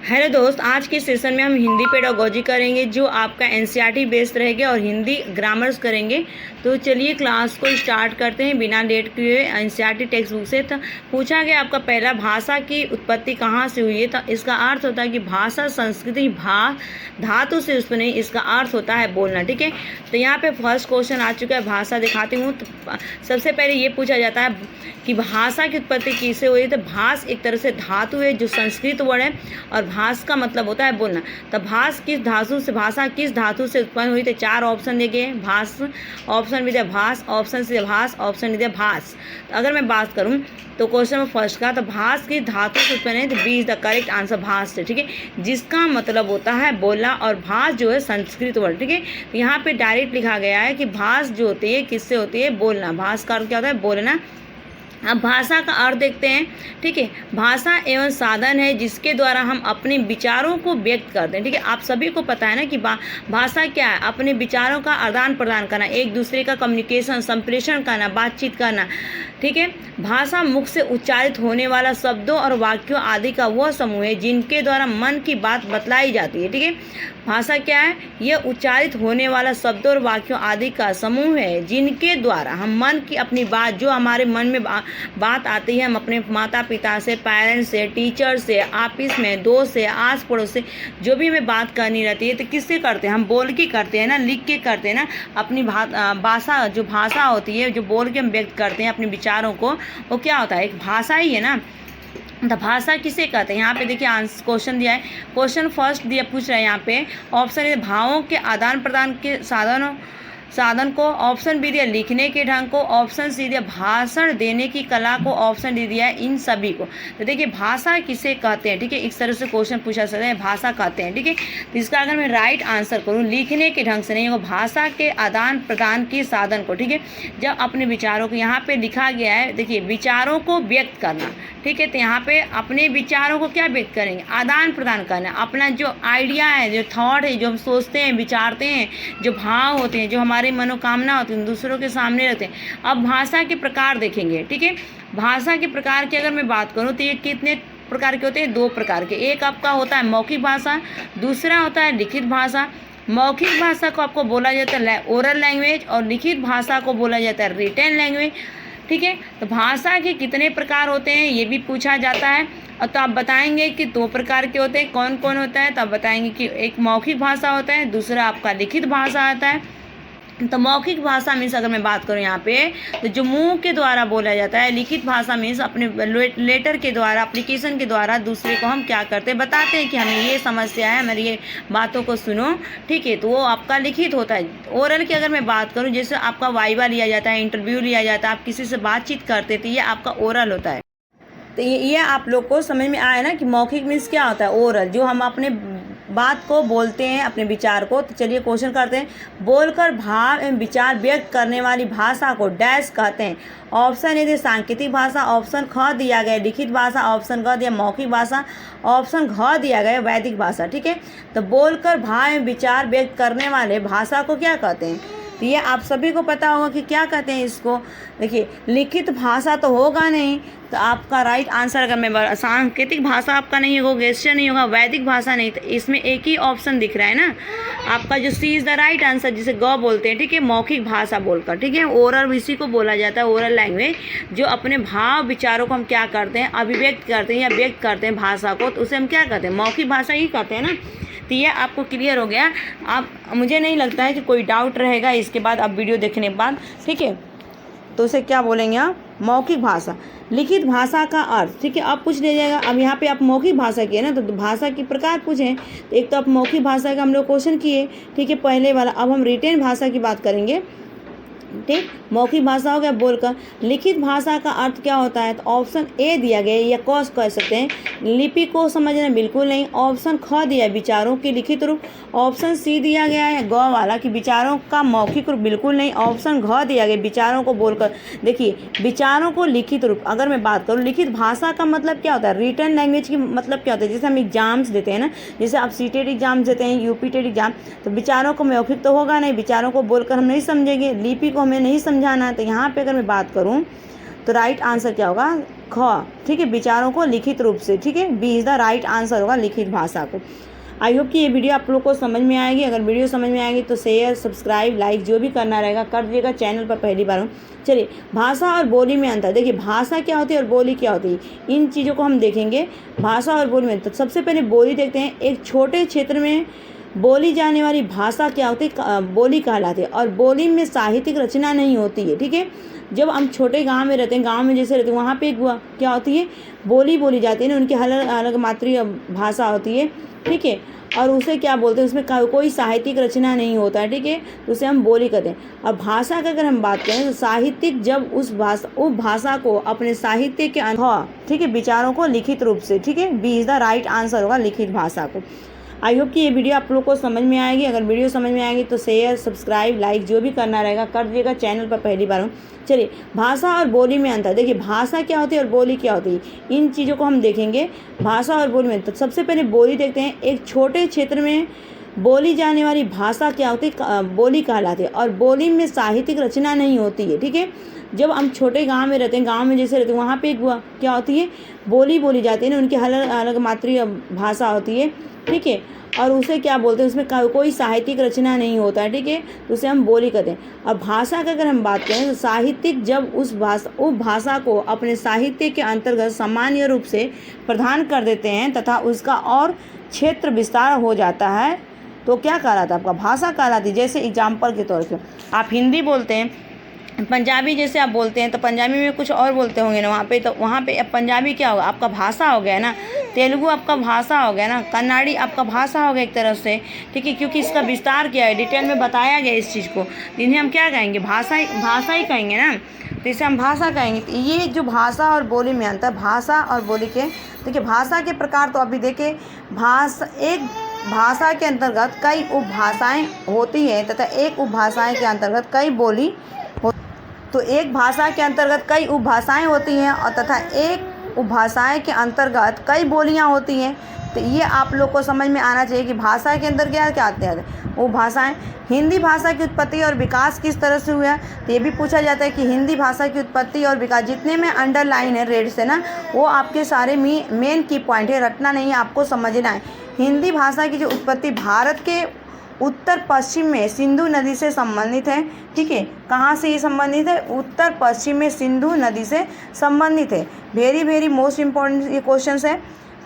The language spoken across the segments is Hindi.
हेलो दोस्त, आज के सेशन में हम हिंदी पेडागोजी करेंगे जो आपका एनसीईआरटी बेस्ड रहेगा और हिंदी ग्रामर्स करेंगे। तो चलिए क्लास को स्टार्ट करते हैं बिना लेट किए। एनसीईआरटी टेक्स्ट बुक से तो पूछा गया आपका पहला, भाषा की उत्पत्ति कहाँ से हुई है। तो इसका अर्थ होता है कि भाषा संस्कृति धातु से उत्पन्न, इसका अर्थ होता है बोलना। ठीक है, तो यहाँ पे फर्स्ट क्वेश्चन आ चुका है, भाषा दिखाती हूँ। तो सबसे पहले ये पूछा जाता है कि भाषा की उत्पत्ति किससे हुई। तो भाष एक तरह से धातु है जो संस्कृत वर्ड है, और भाष का मतलब होता है बोलना। तो भाष किस धातु से, भाषा किस धातु से उत्पन्न हुई। तो चार ऑप्शन दिए गए, भाष, ऑप्शन विद्या भाष, ऑप्शन से भाष, ऑप्शन विद्या भाष। तो अगर मैं बात करूं तो क्वेश्चन में फर्स्ट का, तो भाष की धातु से उत्पन्न है। तो B is the correct answer, भाष से। ठीक है, जिसका मतलब होता है बोलना, और भाष जो है संस्कृत वर्ड। ठीक है, तो यहाँ पे डायरेक्ट लिखा गया है कि भाष जो होती है किससे होती है, बोलना। भाष का अर्थ क्या होता है, बोलना। अब भाषा का अर्थ देखते हैं। ठीक है, भाषा एवं साधन है जिसके द्वारा हम अपने विचारों को व्यक्त करते हैं। ठीक है, आप सभी को पता है ना कि भाषा क्या है, अपने विचारों का आदान प्रदान करना, एक दूसरे का कम्युनिकेशन, संप्रेषण करना, बातचीत करना। ठीक है, भाषा मुख से उच्चारित होने वाला शब्दों और वाक्यों आदि का वह समूह है जिनके द्वारा मन की बात बतलाई जाती है। ठीक है, भाषा क्या है, यह उच्चारित होने वाला शब्दों और वाक्यों आदि का समूह है जिनके द्वारा हम मन की अपनी बात, जो हमारे मन में बात आती है, हम अपने माता पिता से, पेरेंट्स से, टीचर से, ऑफिस में दोस्त से, आस पड़ोस से जो भी हमें बात करनी रहती है, तो किससे करते हैं, हम बोल के करते हैं ना, लिख के करते हैं ना। अपनी भाषा जो भाषा होती है, जो बोल के हम व्यक्त करते हैं अपने विचारों को, वो क्या होता है, एक भाषा ही है ना। तो भाषा किसे कहते हैं, यहाँ पे देखिए आंसर क्वेश्चन दिया है। क्वेश्चन फर्स्ट दिया, पूछ रहा है यहाँ पे ऑप्शन है भावों के आदान प्रदान के साधन को, ऑप्शन बी दिया लिखने के ढंग को, ऑप्शन सी दिया भाषण देने की कला को, ऑप्शन डी दिया है इन सभी को। तो देखिए भाषा किसे कहते हैं। ठीक है, इस तरह से क्वेश्चन पूछा सकते हैं, भाषा कहते हैं। ठीक है, तो इसका अगर मैं राइट आंसर करूँ, लिखने के ढंग से नहीं होगा, भाषा के आदान प्रदान के साधन को। ठीक है, जब अपने विचारों को, यहाँ पे लिखा गया है देखिए, विचारों को व्यक्त करना। ठीक है, तो यहाँ पे अपने विचारों को क्या व्यक्त करेंगे, आदान प्रदान करना। अपना जो आइडिया है, जो थॉट है, जो हम सोचते हैं, विचारते हैं, जो भाव होते हैं, जो हमारे मनोकामना होती है, दूसरों के सामने रहते हैं। अब भाषा के प्रकार देखेंगे। ठीक है, भाषा के प्रकार की अगर मैं बात करूं तो ये कितने प्रकार के होते हैं, दो प्रकार के। एक आपका होता है मौखिक भाषा, दूसरा होता है लिखित भाषा। मौखिक भाषा को आपको बोला जाता है ओरल लैंग्वेज, और लिखित भाषा को बोला जाता है रिटन लैंग्वेज। ठीक है, तो भाषा के कितने प्रकार होते हैं ये भी पूछा जाता है। और तो आप बताएंगे कि दो प्रकार के होते हैं, कौन कौन होता है। तो आप बताएंगे कि एक मौखिक भाषा होता है, दूसरा आपका लिखित भाषा आता है। तो मौखिक भाषा मीन्स अगर मैं बात करूं यहाँ पे, तो जो मुंह के द्वारा बोला जाता है। लिखित भाषा मीन्स अपने लेटर के द्वारा, एप्लीकेशन के द्वारा दूसरे को हम क्या करते हैं, बताते हैं कि हमें ये समस्या है, हमारी ये बातों को सुनो। ठीक है, तो वो आपका लिखित होता है। ओरल की अगर मैं बात करूँ, जैसे आपका वाइवा लिया जाता है, इंटरव्यू लिया जाता है, आप किसी से बातचीत करते थे, ये आपका ओरल होता है। तो ये आप लोग को समझ में आया ना कि मौखिक मीन्स क्या होता है, ओरल, जो हम अपने बात को बोलते हैं, अपने विचार को। तो चलिए क्वेश्चन करते हैं, बोलकर भाव एवं विचार व्यक्त करने वाली भाषा को डैश कहते हैं। ऑप्शन ए सांकेतिक भाषा, ऑप्शन ख दिया गया लिखित भाषा, ऑप्शन ग दिया मौखिक भाषा, ऑप्शन घ दिया गया वैदिक भाषा। ठीक है, तो बोलकर भाव एवं विचार व्यक्त करने वाले भाषा को क्या कहते हैं। तो ये आप सभी को पता होगा कि क्या कहते हैं इसको। देखिए लिखित भाषा तो होगा नहीं, तो आपका राइट आंसर, अगर मैं सांकेतिक भाषा आपका नहीं होगा, गेस्चर नहीं होगा, वैदिक भाषा नहीं, तो इसमें एक ही ऑप्शन दिख रहा है ना आपका, जो सी इज़ द राइट आंसर, जिसे ग बोलते हैं। ठीक है, मौखिक भाषा बोलकर। ठीक है, ओरल इसी को बोला जाता है, ओरल लैंग्वेज, जो अपने भाव विचारों को हम क्या करते हैं, अभिव्यक्त करते हैं या व्यक्त करते हैं भाषा को, तो उसे हम क्या कहते हैं, मौखिक भाषा ही कहते हैं ना। तो ये आपको क्लियर हो गया। आप, मुझे नहीं लगता है कि कोई डाउट रहेगा इसके बाद, अब वीडियो देखने के बाद। ठीक है, तो उसे क्या बोलेंगे आप, मौखिक भाषा। लिखित भाषा का अर्थ, ठीक है, अब पूछ लिया जाएगा। अब यहाँ पे आप मौखिक भाषा किए ना, तो भाषा के प्रकार पूछें। तो एक तो आप मौखिक भाषा का हम लोग क्वेश्चन किए, ठीक है, पहले वाला। अब हम रिटेन भाषा की बात करेंगे। ठीक, मौखिक भाषा हो गया बोलकर। लिखित भाषा का अर्थ क्या होता है, तो ऑप्शन ए दिया गया या कॉस कह सकते हैं, लिपि को समझना बिल्कुल नहीं। ऑप्शन ख दिया विचारों के लिखित रूप, ऑप्शन सी दिया गया है ग वाला कि विचारों का मौखिक रूप बिल्कुल नहीं, ऑप्शन घ दिया गया विचारों को बोलकर। देखिए विचारों को लिखित रूप, अगर मैं बात करूँ लिखित भाषा का मतलब क्या होता है, रिटन लैंग्वेज की मतलब क्या होता है, जैसे हम एग्जाम्स देते हैं ना, जैसे आप सीटेट एग्जाम्स देते हैं, यूपी टेट एग्जाम, तो विचारों को मौखिक तो होगा नहीं, विचारों को बोलकर हम नहीं समझेंगे, लिपि को हमें नहीं समझाना। तो यहाँ पे अगर मैं बात करूँ तो राइट आंसर क्या होगा, ख, ठीक है, विचारों को लिखित रूप से, ठीक है, B is the right answer होगा लिखित भाषा को। आई होप कि ये वीडियो आप लोग को समझ में आएगी। अगर वीडियो समझ में आएगी तो शेयर, सब्सक्राइब, लाइक जो भी करना रहेगा कर दीजिएगा। चैनल पर पहली बार हो। चलिए, भाषा और बोली में अंतर। देखिए, भाषा क्या होती है और बोली क्या होती है, इन चीज़ों को हम देखेंगे। भाषा और बोली में तो सबसे पहले बोली देखते हैं। एक छोटे क्षेत्र में बोली जाने वाली भाषा क्या होती है, बोली कहलाती है। और बोली में साहित्यिक रचना नहीं होती है, ठीक है। जब हम छोटे गांव में रहते हैं, गांव में जैसे रहते हैं, वहाँ पे एक क्या होती है, बोली बोली जाती है ना, उनकी अलग अलग मातृ भाषा होती है, ठीक है। और उसे क्या बोलते हैं, उसमें कोई साहित्यिक रचना नहीं होता है, ठीक है, तो उसे हम बोली कहते हैं। और भाषा का अगर हम बात करें तो साहित्यिक जब उस भाषा को अपने साहित्य के ठीक है, विचारों को लिखित रूप से, ठीक है, B is the right answer होगा लिखित भाषा को। आई होप कि ये वीडियो आप लोग को समझ में आएगी। अगर वीडियो समझ में आएगी तो शेयर, सब्सक्राइब, लाइक जो भी करना रहेगा कर दीजिएगा। चैनल पर पहली बार हो। चलिए, भाषा और बोली में अंतर। देखिए, भाषा क्या होती है और बोली क्या होती है, इन चीज़ों को हम देखेंगे। भाषा और बोली में तो सबसे पहले बोली देखते हैं। एक छोटे क्षेत्र में बोली जाने वाली भाषा क्या होती है, बोली कहलाती है। और बोली में साहित्यिक रचना नहीं होती है, ठीक है। जब हम छोटे गांव में रहते हैं, गांव में जैसे रहते हैं, वहाँ पे एक क्या होती है, बोली बोली जाती है ना, उनकी अलग अलग मातृ भाषा होती है, ठीक है। और उसे क्या बोलते हैं, उसमें कोई साहित्यिक रचना नहीं होता है, ठीक है, तो उसे हम बोली कहते हैं। और भाषा का अगर हम बात करें तो साहित्यिक जब उस भाषा को अपने साहित्य के अंतर्गत सामान्य रूप से प्रदान कर देते हैं तथा उसका और क्षेत्र विस्तार हो जाता है तो क्या कहलाता है, आपका भाषा कहलाती है। जैसे एग्जाम्पल के तौर पर आप हिंदी बोलते हैं, पंजाबी जैसे आप बोलते हैं तो पंजाबी में कुछ और बोलते होंगे ना वहाँ पे, तो वहाँ पे पंजाबी क्या होगा, आपका भाषा हो गया ना। तेलुगु आपका भाषा हो गया ना। कन्नड़ी आपका भाषा हो गया एक तरफ से, ठीक है, क्योंकि इसका विस्तार किया है, डिटेल में बताया गया इस चीज़ को। इन्हें हम क्या कहेंगे, भाषा ही कहेंगे ना, तो इसे हम भाषा कहेंगे। तो ये जो भाषा और बोली में अंतर, भाषा और बोली के, देखिए भाषा के प्रकार तो अभी देखें, एक भाषा के अंतर्गत कई उपभाषाएँ होती हैं तथा एक उपभाषाएँ के अंतर्गत कई बोली, तो एक भाषा के अंतर्गत कई उपभाषाएँ होती हैं और तथा एक उपभाषाएँ के अंतर्गत कई बोलियाँ होती हैं। तो ये आप लोग को समझ में आना चाहिए कि भाषा के अंदर क्या क्या आते हैं, उपभाषाएँ। हिंदी भाषा की उत्पत्ति और विकास किस तरह से हुआ, तो ये भी पूछा जाता है कि हिंदी भाषा की उत्पत्ति और विकास, जितने में अंडरलाइन है रेड से ना, वो आपके सारे मेन की पॉइंट है, रटना नहीं है, आपको समझना है। हिंदी भाषा की जो उत्पत्ति भारत के उत्तर पश्चिम में सिंधु नदी से संबंधित है, ठीक है। कहाँ से ये संबंधित है, उत्तर पश्चिम में सिंधु नदी से संबंधित है। वेरी मोस्ट इम्पोर्टेंट ये क्वेश्चन है,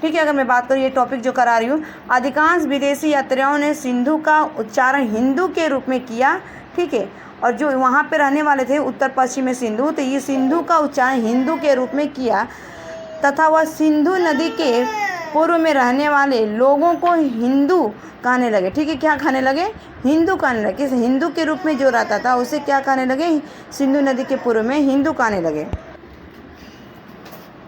ठीक है। अगर मैं बात करूँ, ये टॉपिक जो करा रही हूँ, अधिकांश विदेशी यात्रियों ने सिंधु का उच्चारण हिंदू के रूप में किया, ठीक है। और जो वहाँ पे रहने वाले थे उत्तर पश्चिम में सिंधु, तो ये सिंधु का उच्चारण हिंदू के रूप में किया तथा वह सिंधु नदी के पूर्व में रहने वाले लोगों को हिंदू कहने लगे, ठीक है। क्या कहने लगे, हिंदू कहने लगे। हिंदू के रूप में जो रहता था उसे क्या कहने लगे, सिंधु नदी के पूर्व में हिंदू कहने लगे।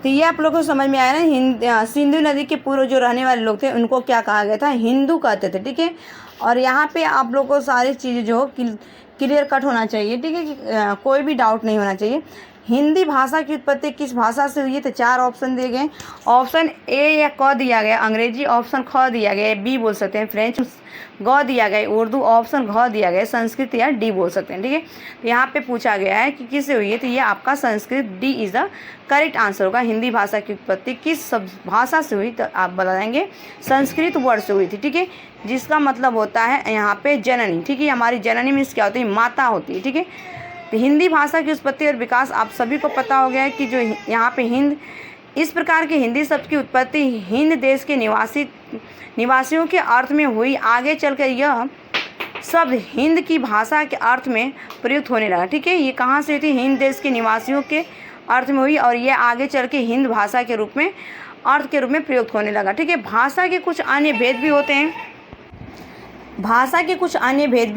तो ये आप लोगों को समझ में आया ना, सिंधु नदी के पूर्व जो रहने वाले लोग थे उनको क्या कहा गया था, हिंदू कहते थे, ठीक है। और यहाँ पे आप लोगों को सारी चीज़ें जो क्लियर कट होना चाहिए, ठीक है, कि कोई भी डाउट नहीं होना चाहिए। हिंदी भाषा की उत्पत्ति किस भाषा से हुई है, तो 4 ऑप्शन दिए गए। ऑप्शन ए या क दिया गया अंग्रेजी, ऑप्शन ख दिया गया बी बोल सकते हैं फ्रेंच, ग दिया गया उर्दू, ऑप्शन घ दिया गया संस्कृत या डी बोल सकते हैं, ठीक है। तो यहाँ पे पूछा गया है कि किससे हुई है, तो ये आपका Sanskrit, D is the correct answer होगा। हिंदी भाषा की उत्पत्ति किस भाषा से हुई, तो आप बताएंगे संस्कृत वर्ड से हुई थी, ठीक है, जिसका मतलब होता है यहाँ पे जननी, ठीक है। हमारी जननी मीन्स क्या होती है, माता होती है, ठीक है। तो हिंदी भाषा की उत्पत्ति और विकास आप सभी को पता हो गया है कि जो यहाँ पे हिंद, इस प्रकार के हिंदी शब्द की उत्पत्ति हिंद देश के निवासियों के अर्थ में हुई। आगे चलकर यह शब्द हिंद की भाषा के अर्थ में प्रयुक्त होने लगा, ठीक है। ये कहाँ से हुई थी, हिंद देश के निवासियों के अर्थ में हुई और ये आगे चल के हिंद भाषा के रूप में, अर्थ के रूप में प्रयुक्त होने लगा, ठीक है। भाषा के कुछ अन्य भेद भी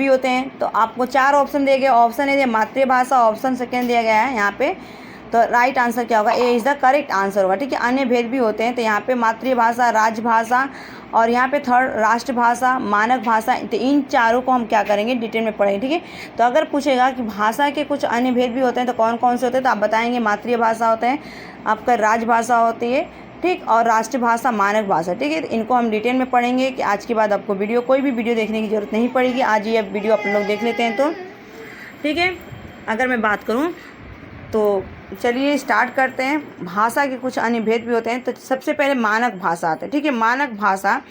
होते हैं, तो आपको 4 ऑप्शन दिए गए। ऑप्शन ए मातृभाषा, ऑप्शन सेकेंड दिया गया है यहाँ पे, तो राइट आंसर क्या होगा, A is the correct answer होगा, ठीक है। अन्य भेद भी होते हैं, तो यहाँ पे मातृभाषा, राजभाषा और यहाँ पे थर्ड राष्ट्रभाषा, मानक भाषा, तो इन चारों को हम क्या करेंगे, डिटेल में पढ़ेंगे, ठीक है। तो अगर पूछेगा कि भाषा के कुछ अन्य भेद भी होते हैं तो कौन कौन से होते हैं, तो आप बताएंगे मातृभाषा होते हैं, आपका राजभाषा होती है, ठीक, और राष्ट्रभाषा, मानक भाषा, ठीक है। इनको हम डिटेल में पढ़ेंगे कि आज के बाद आपको कोई भी वीडियो देखने की ज़रूरत नहीं पड़ेगी। आज ये वीडियो आप लोग देख लेते हैं तो, ठीक है। अगर मैं बात करूँ तो चलिए स्टार्ट करते हैं। भाषा के कुछ अन्य भेद भी होते हैं। तो सबसे पहले मानक भाषा आते हैं, ठीक है। मानक भाषा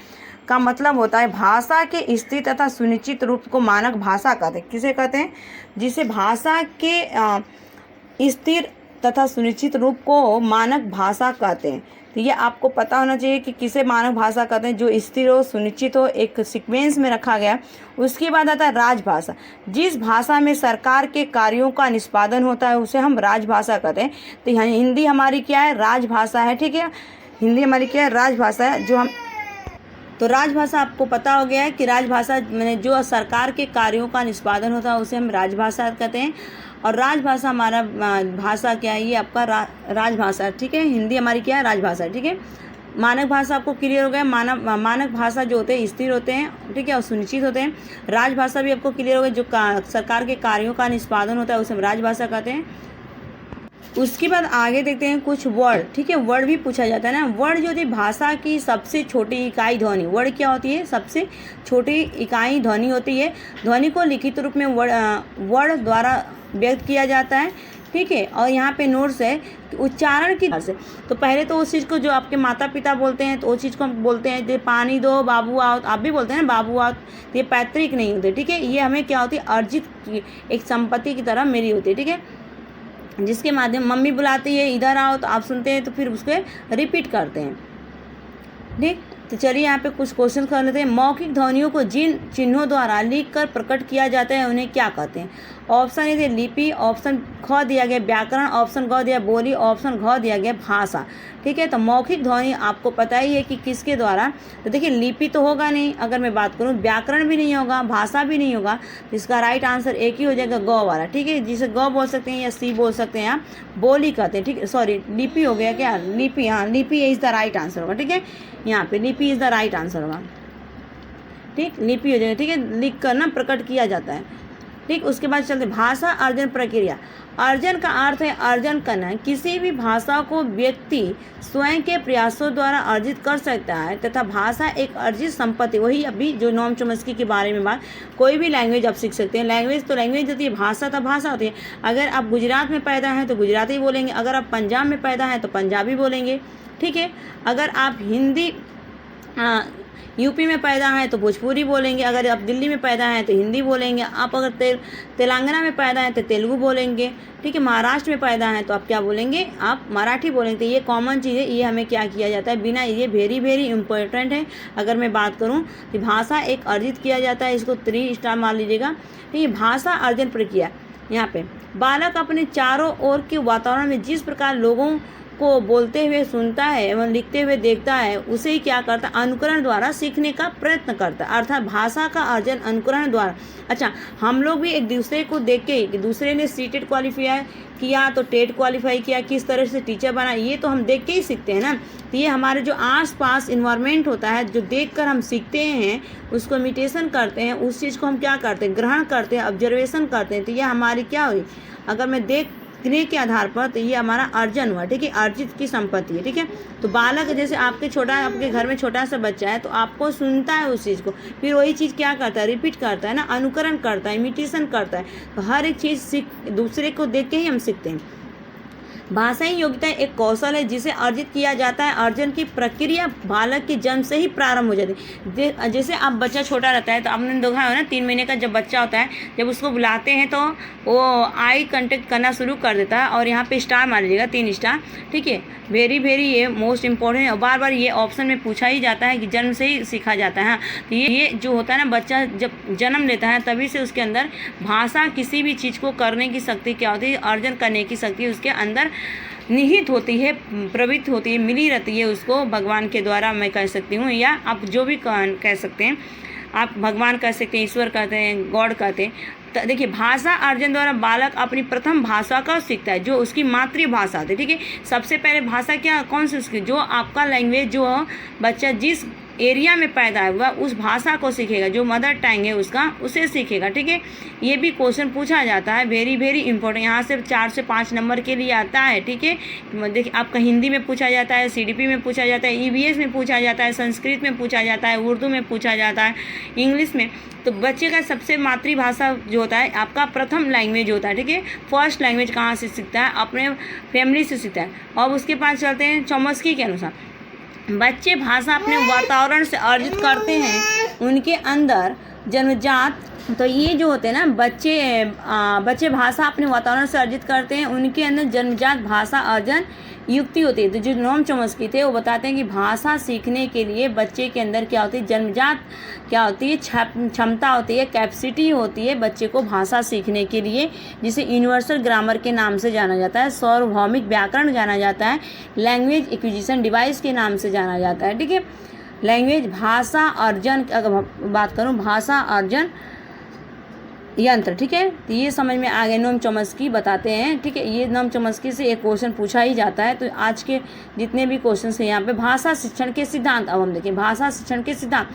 का मतलब होता है भाषा के स्थिर तथा सुनिश्चित रूप को मानक भाषा कहते हैं। किसे कहते हैं? जिसे भाषा के स्थिर तथा सुनिश्चित रूप को मानक भाषा कहते हैं। तो ये आपको पता होना चाहिए कि किसे मानक भाषा कहते हैं, जो स्थिर हो, सुनिश्चित हो, एक सीक्वेंस में रखा गया। उसके बाद आता है राजभाषा। जिस भाषा में सरकार के कार्यों का निष्पादन होता है उसे हम राजभाषा कहते हैं। तो यहाँ हिंदी हमारी क्या है? राजभाषा है, ठीक है। हिंदी हमारी क्या है? राजभाषा है। जो हम तो राजभाषा आपको पता हो गया है कि राजभाषा मैंने जो सरकार के कार्यों का निष्पादन होता है उसे हम राजभाषा कहते हैं। और राजभाषा हमारा भाषा क्या है? ये आपका राजभाषा, ठीक है। हिंदी हमारी क्या है? राजभाषा, ठीक है। मानक भाषा आपको क्लियर हो गया। मानक भाषा जो होते हैं स्थिर होते हैं, ठीक है, और सुनिश्चित होते हैं। राजभाषा भी आपको क्लियर हो गया। जो सरकार के कार्यों का निष्पादन होता है उसे हम राजभाषा कहते हैं। उसके बाद आगे देखते हैं कुछ वर्ड, ठीक है। वर्ड भी पूछा जाता है ना। वर्ड जो होती है भाषा की सबसे छोटी इकाई ध्वनि। वर्ड क्या होती है? सबसे छोटी इकाई ध्वनि होती है। ध्वनि को लिखित रूप में वर्ड द्वारा व्यक्त किया जाता है, ठीक है। और यहाँ पे नोट्स है कि उच्चारण की से तो पहले तो उस चीज़ को जो आपके माता पिता बोलते हैं तो उस चीज़ को हम बोलते हैं जो पानी दो, बाबू आओ। आप भी बोलते हैं ना बाबू आओ। ये पैतृक नहीं होते, ठीक है। ये हमें क्या होती है? अर्जित एक संपत्ति की तरह मेरी होती है, ठीक है। जिसके माध्यम मम्मी बुलाती है इधर आओ तो आप सुनते हैं तो फिर उसको रिपीट करते हैं, ठीक। तो चलिए यहाँ पे कुछ क्वेश्चन कर लेते हैं। मौखिक ध्वनियों को जिन चिन्हों द्वारा लिख कर प्रकट किया जाता है उन्हें क्या कहते हैं? ऑप्शन ए लिपि, ऑप्शन ख दिया गया व्याकरण, ऑप्शन ग दिया बोली, ऑप्शन घ दिया गया भाषा, ठीक है। तो मौखिक ध्वनि आपको पता ही है कि किसके द्वारा। तो देखिए लिपि तो होगा नहीं, अगर मैं बात करूँ व्याकरण भी नहीं होगा, भाषा भी नहीं होगा। तो इसका राइट आंसर एक ही हो जाएगा, ग वाला, ठीक है। जिसे ग बोल सकते हैं या सी बोल सकते हैं, आप बोली कहते हैं, ठीक है। सॉरी लिपि हो गया क्या? लिपि, हाँ लिपि इज द राइट आंसर होगा, ठीक है। यहाँ पे लिपि इज द राइट आंसर होगा, ठीक। लिपि हो जाएगा, ठीक है। लिख कर ना प्रकट किया जाता है, ठीक। उसके बाद चलते भाषा अर्जन प्रक्रिया। अर्जन का अर्थ है अर्जन करना। किसी भी भाषा को व्यक्ति स्वयं के प्रयासों द्वारा अर्जित कर सकता है तथा भाषा एक अर्जित संपत्ति। वही अभी जो नोम चॉम्स्की के बारे में बात, कोई भी लैंग्वेज आप सीख सकते हैं। लैंग्वेज तो लैंग्वेज होती है, भाषा तो भाषा होती है। अगर आप गुजरात में पैदा हैं तो गुजराती बोलेंगे, अगर आप पंजाब में पैदा हैं तो पंजाबी बोलेंगे, ठीक है। अगर आप हिंदी यूपी में पैदा हैं तो भोजपुरी बोलेंगे, अगर आप दिल्ली में पैदा हैं तो हिंदी बोलेंगे, आप अगर तेलंगाना में पैदा हैं तो तेलुगु बोलेंगे, ठीक है। महाराष्ट्र में पैदा हैं तो आप क्या बोलेंगे? आप मराठी बोलेंगे। तो ये कॉमन चीज़ है, ये हमें क्या किया जाता है बिना, ये वेरी वेरी इंपॉर्टेंट है। अगर मैं बात करूँ कि भाषा एक अर्जित किया जाता है, इसको 3 स्टार मान लीजिएगा, ठीक है। भाषा अर्जन प्रक्रिया, यहाँ पे बालक अपने चारों ओर के वातावरण में जिस प्रकार लोगों को बोलते हुए सुनता है एवं लिखते हुए देखता है उसे ही क्या करता है? अनुकरण द्वारा सीखने का प्रयत्न करता है। अर्थात भाषा का अर्जन अनुकरण द्वारा। अच्छा, हम लोग भी एक दूसरे को देख के, दूसरे ने सीटेट क्वालिफाई किया तो टेट क्वालिफाई किया, किस तरह से टीचर बना, ये तो हम देख के ही सीखते हैं ना। तो ये हमारे जो आस पास इन्वायरमेंट होता है, जो देख कर हम सीखते हैं, उसको इमिटेशन करते हैं, उस चीज़ को हम क्या करते हैं? ग्रहण करते हैं, ऑब्जर्वेशन करते हैं। तो ये हमारी क्या हुई? अगर मैं देखने के आधार पर, तो ये हमारा अर्जन हुआ, ठीक है। अर्जित की संपत्ति है, ठीक है। तो बालक जैसे आपके घर में छोटा सा बच्चा है तो आपको सुनता है उस चीज़ को, फिर वही चीज़ क्या करता है? रिपीट करता है ना, अनुकरण करता है, इमिटेशन करता है। तो हर एक चीज़ दूसरे को देख के ही हम सीखते हैं। भाषाई योग्यता एक कौशल है जिसे अर्जित किया जाता है। अर्जन की प्रक्रिया बालक के जन्म से ही प्रारंभ हो जाती है। जैसे आप बच्चा छोटा रहता है तो आपने देखा है ना, 3 महीने का जब बच्चा होता है, जब उसको बुलाते हैं तो वो आई कांटेक्ट करना शुरू कर देता है। और यहाँ पे स्टार मान लीजिएगा, 3 स्टार, ठीक है। वेरी वेरी ये मोस्ट इंपॉर्टेंट है और बार बार ये ऑप्शन में पूछा ही जाता है कि जन्म से ही सीखा जाता है। तो ये जो होता है ना, बच्चा जब जन्म लेता है तभी से उसके अंदर भाषा, किसी भी चीज़ को करने की शक्ति क्या होती है? अर्जन करने की शक्ति उसके अंदर निहित होती है, प्रवृत्त होती है, मिली रहती है उसको भगवान के द्वारा, मैं कह सकती हूँ, या आप जो भी कह सकते हैं, आप भगवान कह सकते हैं, ईश्वर कहते हैं, गॉड कहते हैं। तो देखिए भाषा अर्जन द्वारा बालक अपनी प्रथम भाषा का सीखता है, जो उसकी मातृभाषा होती है, ठीक है। सबसे पहले भाषा क्या, कौन सी उसकी, जो आपका लैंग्वेज, जो बच्चा जिस एरिया में पैदा है वह उस भाषा को सीखेगा, जो मदर टंग है उसका उसे सीखेगा। ठीक है, ये भी क्वेश्चन पूछा जाता है, वेरी वेरी इंपॉर्टेंट। यहाँ से 4 से 5 नंबर के लिए आता है। ठीक है, देखिए आपका हिंदी में पूछा जाता है, CDP में पूछा जाता है, EVS में पूछा जाता है, संस्कृत में पूछा जाता है, उर्दू में पूछा जाता है, इंग्लिश में। तो बच्चे का सबसे मातृभाषा जो होता है आपका प्रथम लैंग्वेज होता है। ठीक है, फर्स्ट लैंग्वेज कहाँ से सीखता है? अपने फैमिली से सीखता है। और उसके पास चलते हैं चॉम्स्की के अनुसार, बच्चे भाषा अपने वातावरण से अर्जित करते हैं, उनके अंदर जन्मजात। तो ये जो होते हैं ना बच्चे भाषा अपने वातावरण से अर्जित करते हैं, उनके अंदर जन्मजात भाषा अर्जन युक्ति होती है। तो जो नोम चॉम्स्की थे वो बताते हैं कि भाषा सीखने के लिए बच्चे के अंदर क्या होती है? जन्मजात क्या होती है? क्षमता होती है, कैपेसिटी होती है बच्चे को भाषा सीखने के लिए, जिसे यूनिवर्सल ग्रामर के नाम से जाना जाता है, सार्वभौमिक व्याकरण जाना जाता है, लैंग्वेज एक्विजिशन डिवाइस के नाम से जाना जाता है। ठीक है, लैंग्वेज भाषा अर्जन, अगर बात करूँ भाषा अर्जन यंत्र। ठीक है, तो ये समझ में आ गए, नोम चॉम्स्की बताते हैं। ठीक है, ये नोम चॉम्स्की से एक क्वेश्चन पूछा ही जाता है। तो आज के जितने भी क्वेश्चन हैं यहाँ पे, भाषा शिक्षण के सिद्धांत। अब हम देखें भाषा शिक्षण के सिद्धांत।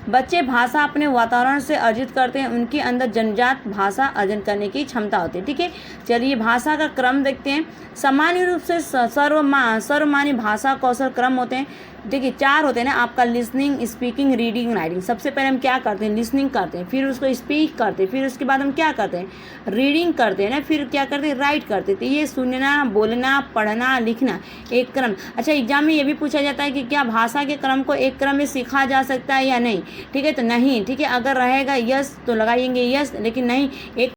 बच्चे भाषा अपने वातावरण से अर्जित करते हैं, उनके अंदर जन्मजात भाषा अर्जन करने की क्षमता होती है। ठीक है, चलिए भाषा का क्रम देखते हैं। सामान्य रूप से सर्वमान्य भाषा कौशल क्रम होते हैं। देखिए 4 होते हैं ना आपका, लिसनिंग, स्पीकिंग, रीडिंग, राइटिंग। सबसे पहले हम क्या करते हैं? लिसनिंग करते हैं, फिर उसको स्पीक करते हैं, फिर उसके बाद हम क्या करते हैं? रीडिंग करते हैं ना, फिर क्या करते हैं? राइट करते हैं। तो ये सुनना, बोलना, पढ़ना, लिखना एक क्रम। अच्छा, एग्जाम में ये भी पूछा जाता है कि क्या भाषा के क्रम को एक क्रम में सीखा जा सकता है या नहीं? ठीक है, तो नहीं। ठीक है, अगर रहेगा यस तो लगाएंगे यस, लेकिन नहीं, एक